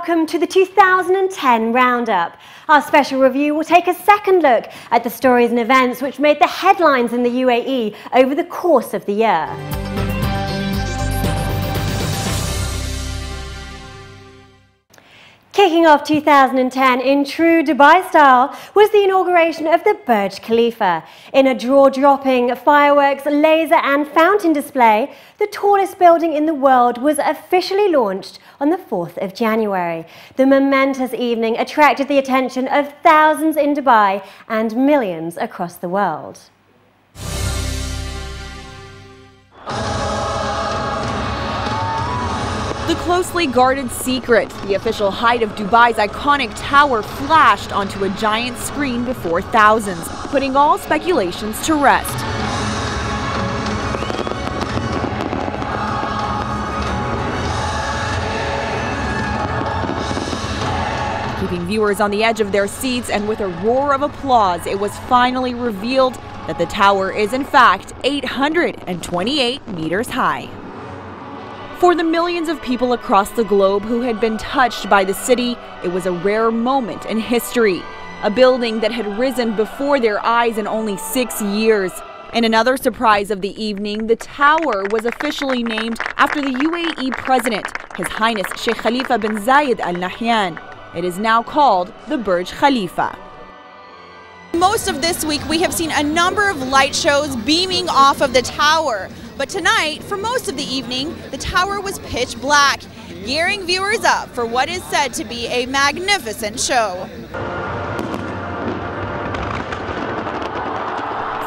welcome to the 2010 Roundup. Our special review will take a second look at the stories and events which made the headlines in the UAE over the course of the year. Kicking off 2010 in true Dubai style was the inauguration of the Burj Khalifa. In a jaw-dropping fireworks, laser and fountain display, the tallest building in the world was officially launched on the 4th of January. The momentous evening attracted the attention of thousands in Dubai and millions across the world. The closely guarded secret, the official height of Dubai's iconic tower, flashed onto a giant screen before thousands, putting all speculations to rest. Keeping viewers on the edge of their seats, and with a roar of applause, it was finally revealed that the tower is in fact 828 meters high. For the millions of people across the globe who had been touched by the city, it was a rare moment in history. A building that had risen before their eyes in only 6 years. In another surprise of the evening, the tower was officially named after the UAE president, His Highness Sheikh Khalifa bin Zayed Al Nahyan. It is now called the Burj Khalifa. Most of this week, we have seen a number of light shows beaming off of the tower. But tonight, for most of the evening, the tower was pitch black, gearing viewers up for what is said to be a magnificent show.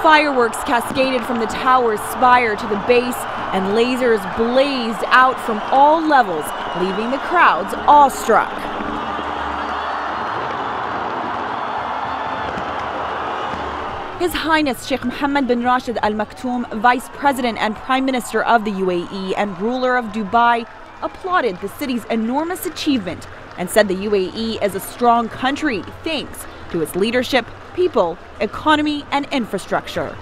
Fireworks cascaded from the tower's spire to the base, and lasers blazed out from all levels, leaving the crowds awestruck. His Highness Sheikh Mohammed bin Rashid Al Maktoum, Vice President and Prime Minister of the UAE and ruler of Dubai, applauded the city's enormous achievement and said the UAE is a strong country thanks to its leadership, people, economy, and infrastructure.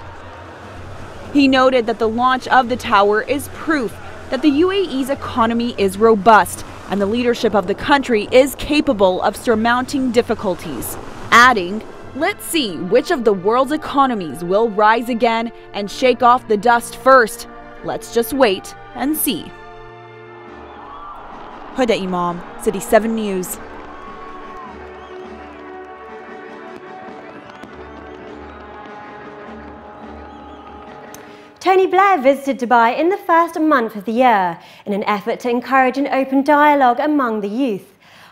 He noted that the launch of the tower is proof that the UAE's economy is robust and the leadership of the country is capable of surmounting difficulties, adding, "Let's see which of the world's economies will rise again and shake off the dust first. Let's just wait and see." Huda Imam, City 7 News. Tony Blair visited Dubai in the first month of the year in an effort to encourage an open dialogue among the youth.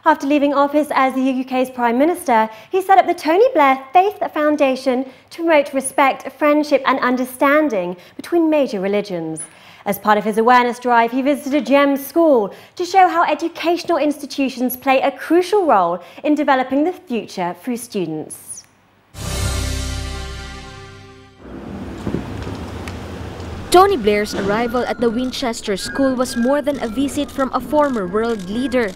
After leaving office as the UK's Prime Minister, he set up the Tony Blair Faith Foundation to promote respect, friendship and understanding between major religions. As part of his awareness drive, he visited a GEMS school to show how educational institutions play a crucial role in developing the future through students. Tony Blair's arrival at the Winchester School was more than a visit from a former world leader.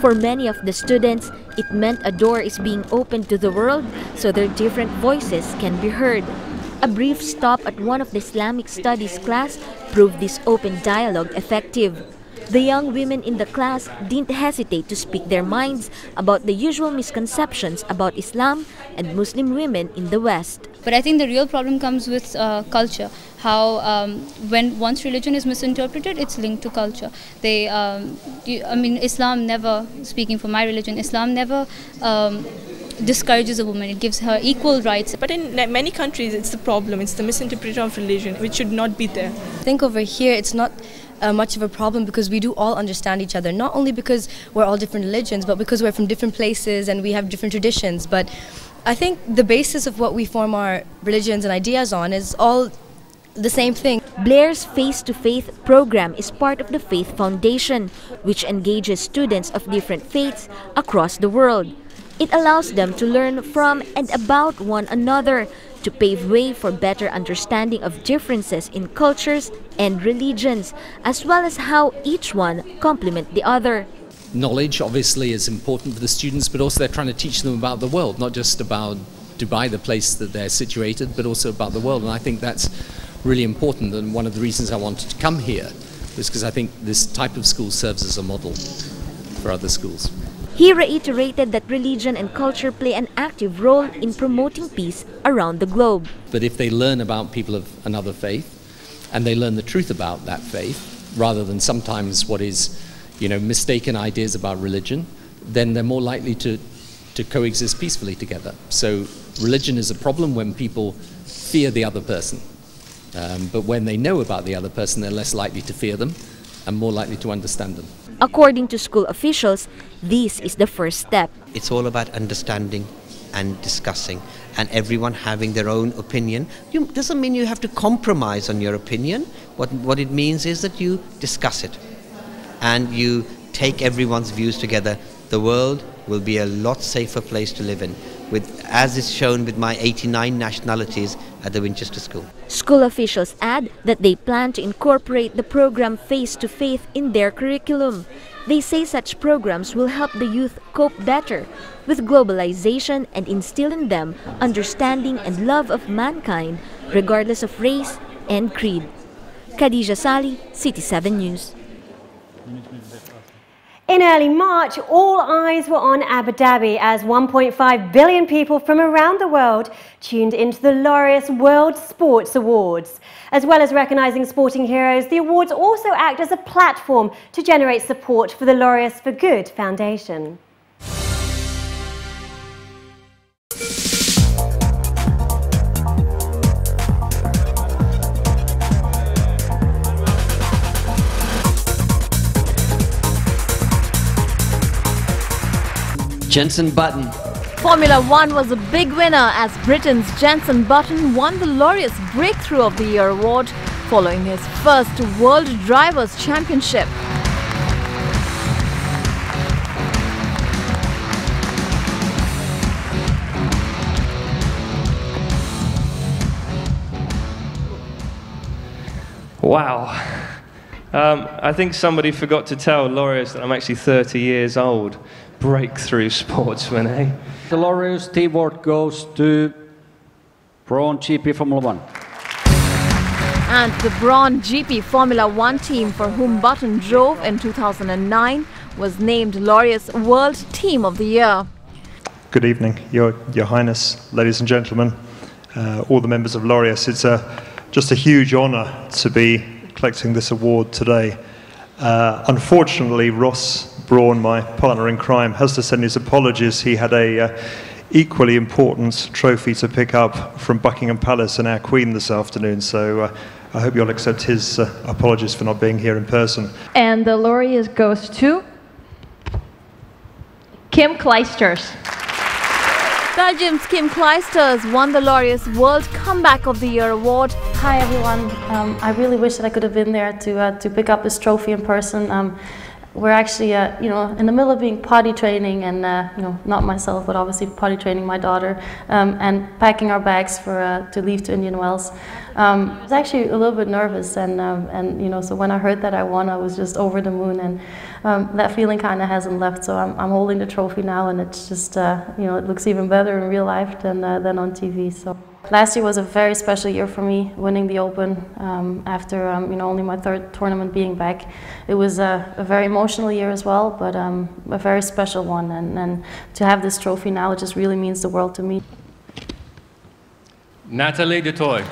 For many of the students, it meant a door is being opened to the world so their different voices can be heard. A brief stop at one of the Islamic studies class proved this open dialogue effective. The young women in the class didn't hesitate to speak their minds about the usual misconceptions about Islam and Muslim women in the West. But I think the real problem comes with culture. How when once religion is misinterpreted, it's linked to culture. Islam never, speaking for my religion, Islam never discourages a woman. It gives her equal rights. But in many countries, it's the problem. It's the misinterpretation of religion, which should not be there. I think over here, it's not much of a problem because we do all understand each other. Not only because we're all different religions, but because we're from different places and we have different traditions. But I think the basis of what we form our religions and ideas on is all the same thing. Blair's Face-to-Faith program is part of the Faith Foundation, which engages students of different faiths across the world. It allows them to learn from and about one another, to pave way for better understanding of differences in cultures and religions, as well as how each one complement the other. Knowledge obviously is important for the students, but also they're trying to teach them about the world, not just about Dubai, the place that they're situated, but also about the world. And I think that's really important, and one of the reasons I wanted to come here was because I think this type of school serves as a model for other schools. He reiterated that religion and culture play an active role in promoting peace around the globe. But if they learn about people of another faith, and they learn the truth about that faith, rather than sometimes what is, mistaken ideas about religion, then they're more likely to coexist peacefully together. So religion is a problem when people fear the other person. But when they know about the other person, they're less likely to fear them and more likely to understand them. According to school officials, this is the first step. It's all about understanding and discussing, and everyone having their own opinion. Doesn't mean you have to compromise on your opinion. What it means is that you discuss it and you take everyone's views together. The world will be a lot safer place to live in, as is shown with my 89 nationalities at the Winchester School. School officials add that they plan to incorporate the program Face to Faith in their curriculum. They say such programs will help the youth cope better with globalization and instill in them understanding and love of mankind, regardless of race and creed. Khadija Sali, City 7 News. In early March, all eyes were on Abu Dhabi as 1.5 billion people from around the world tuned into the Laureus World Sports Awards. As well as recognising sporting heroes, the awards also act as a platform to generate support for the Laureus for Good Foundation. Jenson Button. Formula One was a big winner as Britain's Jenson Button won the Laureus Breakthrough of the Year award following his first World Drivers' Championship. Wow. I think somebody forgot to tell Laureus that I'm actually 30 years old. Breakthrough sportsman, eh? The Laureus award goes to Braun GP Formula One. And the Braun GP Formula One team for whom Button drove in 2009 was named Laureus World Team of the Year. Good evening, Your Highness, ladies and gentlemen, all the members of Laureus. It's just a huge honour to be collecting this award today. Unfortunately, Ross Braun, my partner in crime, has to send his apologies. He had a equally important trophy to pick up from Buckingham Palace and our Queen this afternoon, so I hope you'll accept his apologies for not being here in person. And the Laureus goes to Kim Clijsters. Belgium's Kim Clijsters won the Laureus World Comeback of the Year award. Hi everyone, I really wish that I could have been there to pick up this trophy in person. We're actually, in the middle of being potty training and, not myself, but obviously potty training my daughter and packing our bags to leave to Indian Wells. I was actually a little bit nervous and so when I heard that I won, I was just over the moon, and that feeling kind of hasn't left. So I'm holding the trophy now, and it's just, it looks even better in real life than on TV. So. Last year was a very special year for me, winning the Open after only my third tournament being back. It was a very emotional year as well, but a very special one, and to have this trophy now, it just really means the world to me. Natalie Dutoy.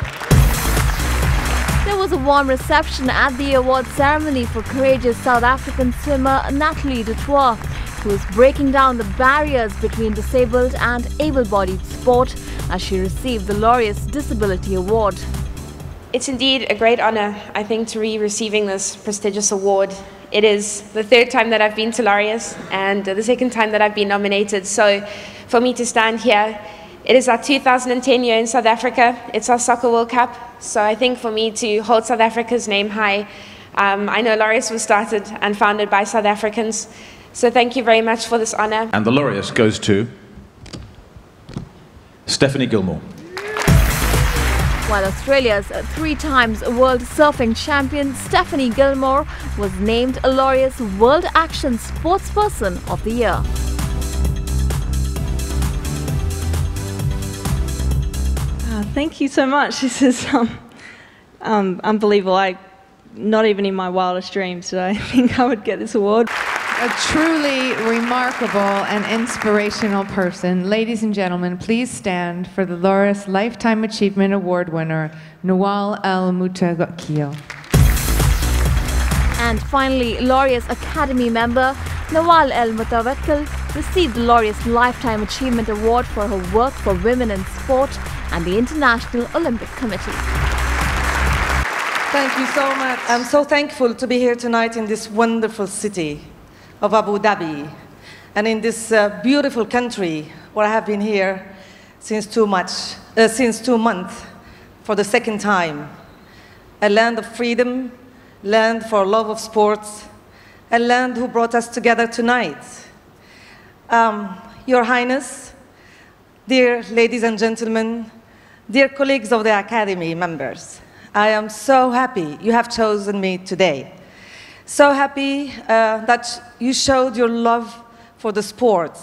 There was a warm reception at the award ceremony for courageous South African swimmer Natalie Dutoy, who is breaking down the barriers between disabled and able-bodied sport as she received the Laureus Disability Award. It's indeed a great honor, I think, to be receiving this prestigious award. It is the third time that I've been to Laureus and the second time that I've been nominated. So for me to stand here, it is our 2010 year in South Africa. It's our Soccer World Cup. So I think for me to hold South Africa's name high, I know Laureus was started and founded by South Africans. So thank you very much for this honor. And the Laureus goes to Stephanie Gilmore. While Australia's 3 times world surfing champion Stephanie Gilmore was named a Laureus World Action Sportsperson of the Year. Thank you so much. This is unbelievable. Not even in my wildest dreams did I think I would get this award. A truly remarkable and inspirational person. Ladies and gentlemen, please stand for the Laureus Lifetime Achievement Award winner, Nawal El-Mutawakkil. And finally, Laureus Academy member Nawal El-Mutawakkil received the Laureus Lifetime Achievement Award for her work for women in sport and the International Olympic Committee. Thank you so much. I'm so thankful to be here tonight in this wonderful city of Abu Dhabi and in this beautiful country where I have been here since 2 months for the second time. A land of freedom, land for love of sports, a land who brought us together tonight. Your Highness, dear ladies and gentlemen, dear colleagues of the Academy members, I am so happy you have chosen me today. So happy that you showed your love for the sport,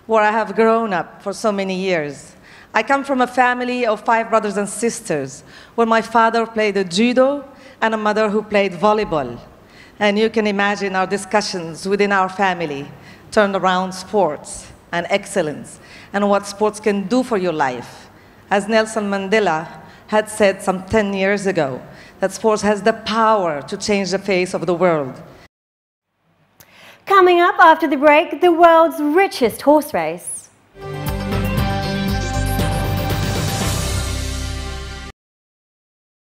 where I have grown up for so many years. I come from a family of 5 brothers and sisters, where my father played judo and a mother who played volleyball. And you can imagine our discussions within our family turned around sports and excellence and what sports can do for your life. As Nelson Mandela had said some 10 years ago, that sports has the power to change the face of the world. Coming up after the break, the world's richest horse race.